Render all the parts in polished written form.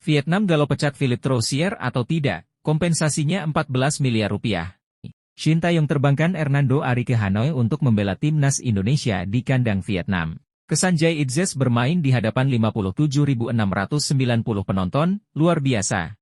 Vietnam galau pecat Philippe Troussier atau tidak, kompensasinya 14 miliar rupiah. Shin Tae-yong terbangkan Hernando Ari ke Hanoi untuk membela timnas Indonesia di kandang Vietnam. Kesanjay Itzes bermain di hadapan 57.690 penonton, luar biasa.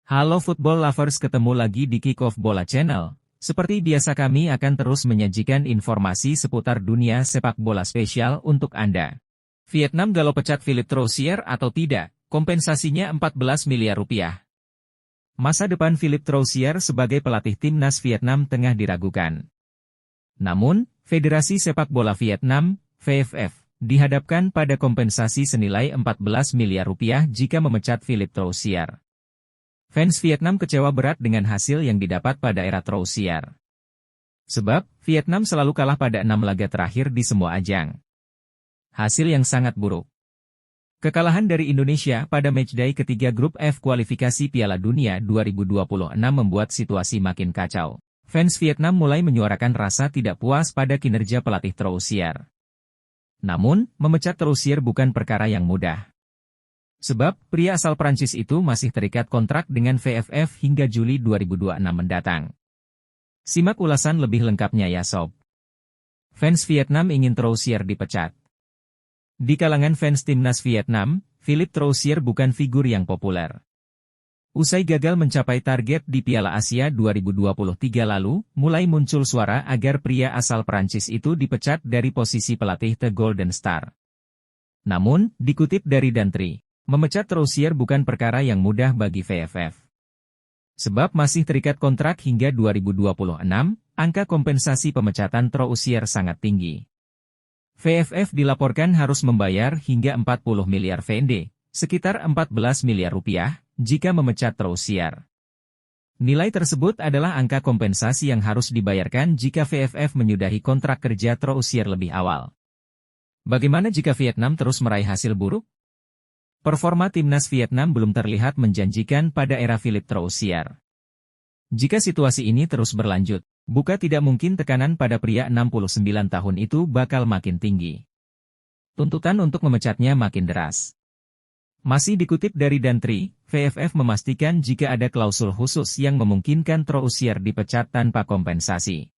Halo football lovers, ketemu lagi di Kick-Off Bola Channel. Seperti biasa kami akan terus menyajikan informasi seputar dunia sepak bola spesial untuk Anda. Vietnam galau pecat Philippe Troussier atau tidak, kompensasinya 14 miliar rupiah. Masa depan Philippe Troussier sebagai pelatih timnas Vietnam tengah diragukan. Namun, Federasi Sepak Bola Vietnam, VFF, dihadapkan pada kompensasi senilai 14 miliar rupiah jika memecat Philippe Troussier. Fans Vietnam kecewa berat dengan hasil yang didapat pada era Troussier. Sebab, Vietnam selalu kalah pada 6 laga terakhir di semua ajang. Hasil yang sangat buruk. Kekalahan dari Indonesia pada matchday ketiga grup F kualifikasi Piala Dunia 2026 membuat situasi makin kacau. Fans Vietnam mulai menyuarakan rasa tidak puas pada kinerja pelatih Troussier. Namun, memecat Troussier bukan perkara yang mudah. Sebab, pria asal Prancis itu masih terikat kontrak dengan VFF hingga Juli 2026 mendatang. Simak ulasan lebih lengkapnya ya sob. Fans Vietnam ingin Troussier dipecat. Di kalangan fans timnas Vietnam, Philippe Troussier bukan figur yang populer. Usai gagal mencapai target di Piala Asia 2023 lalu, mulai muncul suara agar pria asal Prancis itu dipecat dari posisi pelatih The Golden Star. Namun, dikutip dari Dantri, memecat Troussier bukan perkara yang mudah bagi VFF. Sebab masih terikat kontrak hingga 2026, angka kompensasi pemecatan Troussier sangat tinggi. VFF dilaporkan harus membayar hingga 40 miliar VND, sekitar 14 miliar rupiah, jika memecat Troussier. Nilai tersebut adalah angka kompensasi yang harus dibayarkan jika VFF menyudahi kontrak kerja Troussier lebih awal. Bagaimana jika Vietnam terus meraih hasil buruk? Performa timnas Vietnam belum terlihat menjanjikan pada era Philippe Troussier. Jika situasi ini terus berlanjut, bukan tidak mungkin tekanan pada pria 69 tahun itu bakal makin tinggi. Tuntutan untuk memecatnya makin deras. Masih dikutip dari Dantri, VFF memastikan jika ada klausul khusus yang memungkinkan Troussier dipecat tanpa kompensasi.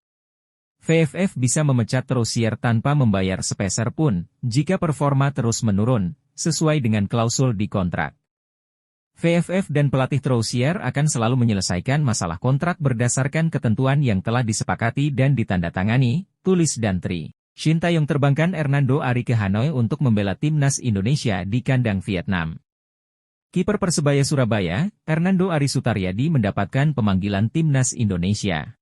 VFF bisa memecat Troussier tanpa membayar sepeser pun, jika performa terus menurun, sesuai dengan klausul di kontrak. VFF dan pelatih Troussier akan selalu menyelesaikan masalah kontrak berdasarkan ketentuan yang telah disepakati dan ditandatangani, tulis Dantri. Shin Tae-yong terbangkan Hernando Ari ke Hanoi untuk membela timnas Indonesia di kandang Vietnam. Kiper Persebaya Surabaya, Hernando Ari Sutaryadi mendapatkan pemanggilan timnas Indonesia.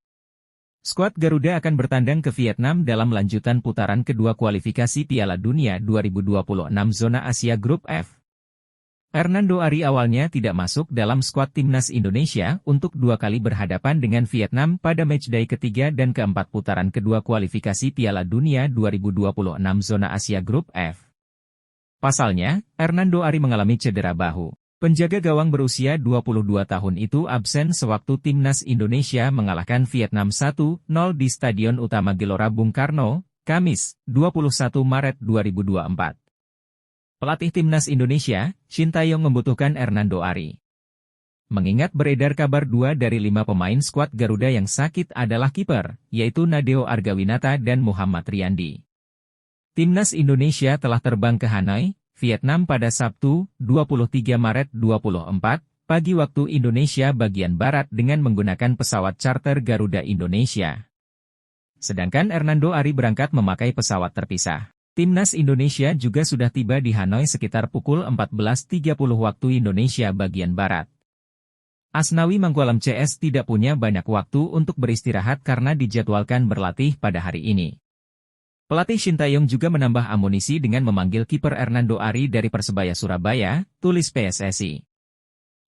Skuad Garuda akan bertandang ke Vietnam dalam lanjutan putaran kedua kualifikasi Piala Dunia 2026 zona Asia Grup F. Hernando Ari awalnya tidak masuk dalam skuad timnas Indonesia untuk 2 kali berhadapan dengan Vietnam pada matchday ketiga dan keempat putaran kedua kualifikasi Piala Dunia 2026 zona Asia Grup F. Pasalnya, Hernando Ari mengalami cedera bahu. Penjaga gawang berusia 22 tahun itu absen sewaktu timnas Indonesia mengalahkan Vietnam 1-0 di Stadion Utama Gelora Bung Karno, Kamis, 21 Maret 2024. Pelatih timnas Indonesia, Shin Tae-yong membutuhkan Hernando Ari. Mengingat beredar kabar 2 dari 5 pemain skuad Garuda yang sakit adalah kiper, yaitu Nadeo Argawinata dan Muhammad Riyandi. Timnas Indonesia telah terbang ke Hanoi, Vietnam pada Sabtu, 23 Maret 2024, pagi waktu Indonesia bagian Barat dengan menggunakan pesawat charter Garuda Indonesia. Sedangkan Hernando Ari berangkat memakai pesawat terpisah. Timnas Indonesia juga sudah tiba di Hanoi sekitar pukul 14.30 waktu Indonesia bagian Barat. Asnawi Mangkualam CS tidak punya banyak waktu untuk beristirahat karena dijadwalkan berlatih pada hari ini. Pelatih Shin Tae-yong juga menambah amunisi dengan memanggil kiper Hernando Ari dari Persebaya Surabaya, tulis PSSI.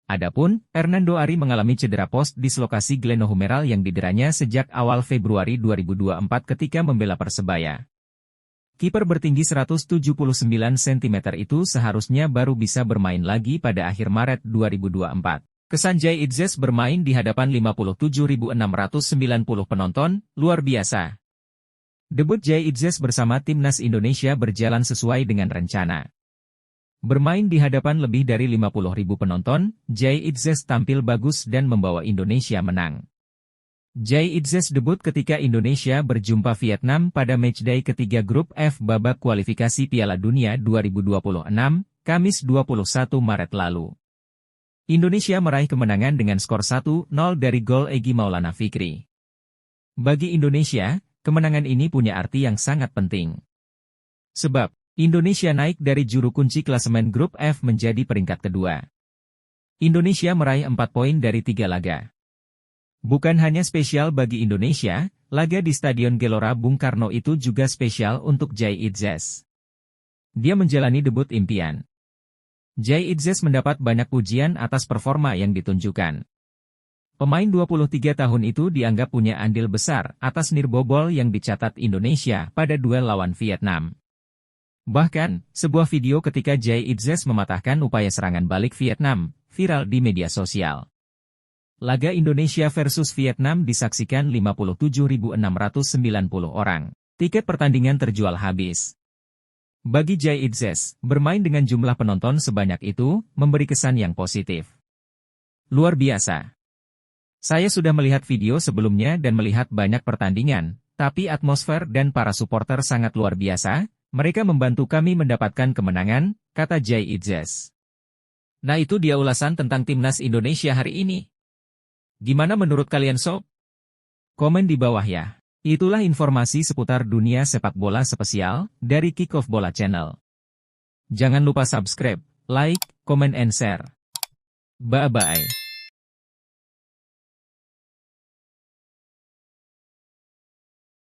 Adapun, Hernando Ari mengalami cedera post-dislokasi glenohumeral yang dideranya sejak awal Februari 2024 ketika membela Persebaya. Kiper bertinggi 179 cm itu seharusnya baru bisa bermain lagi pada akhir Maret 2024. Kesan Jay Itzes bermain di hadapan 57.690 penonton, luar biasa. Debut Jay Itzes bersama timnas Indonesia berjalan sesuai dengan rencana. Bermain di hadapan lebih dari 50.000 penonton, Jay Itzes tampil bagus dan membawa Indonesia menang. Jay Itzes debut ketika Indonesia berjumpa Vietnam pada matchday ketiga grup F babak kualifikasi Piala Dunia 2026, Kamis 21 Maret lalu. Indonesia meraih kemenangan dengan skor 1-0 dari gol Egy Maulana Fikri. Bagi Indonesia, kemenangan ini punya arti yang sangat penting. Sebab, Indonesia naik dari juru kunci klasemen grup F menjadi peringkat kedua. Indonesia meraih 4 poin dari 3 laga. Bukan hanya spesial bagi Indonesia, laga di Stadion Gelora Bung Karno itu juga spesial untuk Jay Itzes. Dia menjalani debut impian. Jay Itzes mendapat banyak pujian atas performa yang ditunjukkan. Pemain 23 tahun itu dianggap punya andil besar atas nirbobol yang dicatat Indonesia pada duel lawan Vietnam. Bahkan, sebuah video ketika Jay Itzes mematahkan upaya serangan balik Vietnam, viral di media sosial. Laga Indonesia versus Vietnam disaksikan 57.690 orang. Tiket pertandingan terjual habis. Bagi Jay Itzes, bermain dengan jumlah penonton sebanyak itu, memberi kesan yang positif. Luar biasa. Saya sudah melihat video sebelumnya dan melihat banyak pertandingan, tapi atmosfer dan para supporter sangat luar biasa, mereka membantu kami mendapatkan kemenangan, kata Jay Itzes. Nah itu dia ulasan tentang timnas Indonesia hari ini. Gimana menurut kalian sob? Komen di bawah ya. Itulah informasi seputar dunia sepak bola spesial dari Kickoff Bola Channel. Jangan lupa subscribe, like, comment and share. Bye-bye.